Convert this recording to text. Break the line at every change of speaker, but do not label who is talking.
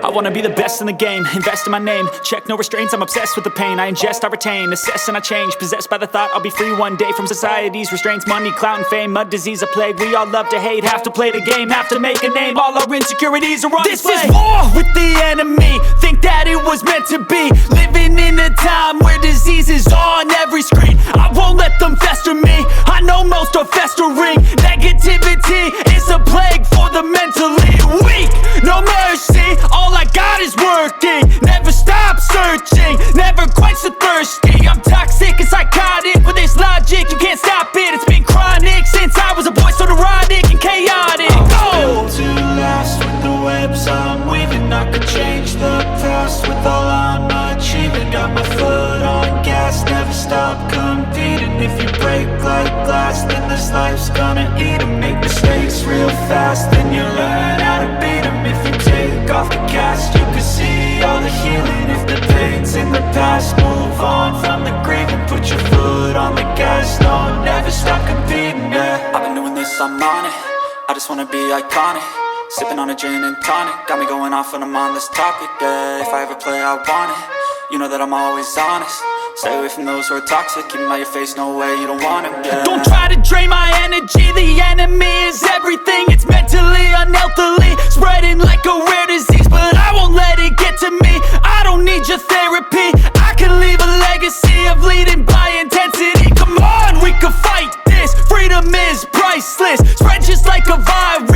I wanna be the best in the game, invest in my name. Check no restraints, I'm obsessed with the pain. I ingest, I retain, assess and I change. Possessed by the thought I'll be free one day from society's restraints. Money, clout and fame, mud, disease, a plague. We all love to hate, have to play the game, have to make a name. All our insecurities are on display. This is war with the enemy, think that it was meant to be. Living in a time where disease is on every screen. I won't let them fester me, I know most are festering. Negativity is a plague for the mentally weak. No mercy, all I got is working. Never stop searching, never quite so thirsty. I'm toxic and psychotic with this logic, you can't stop it. It's been chronic since I was a boy, so neurotic and chaotic.
I'm built to last with the webs I'm weaving. I could change the past with all I'm achieving. Got my foot on gas, never stop competing. If you break like glass, then this life's gonna eat 'em. Make mistakes real fast, then you learn how to beat 'em. If you take off the cast, you can see all the healing. If the pain's in the past, move on from the grieving. Put your foot on the gas, no, never stop competing, yeah. I've been doing this, I'm on it, I just wanna be iconic. Sipping on a gin and tonic, got me going off when I'm on this topic, yeah. If I ever play, I want it, you know that I'm always honest. Stay away from those who are toxic, keep them out your face, no way, you don't want them, yeah.
Don't try to drain my energy, the enemy is everything. It's mentally, unhealthily, spreading like a rare disease. But I won't let it get to me, I don't need your therapy. I can leave a legacy of leading by intensity. Come on, we can fight this, freedom is priceless. Spread just like a virus,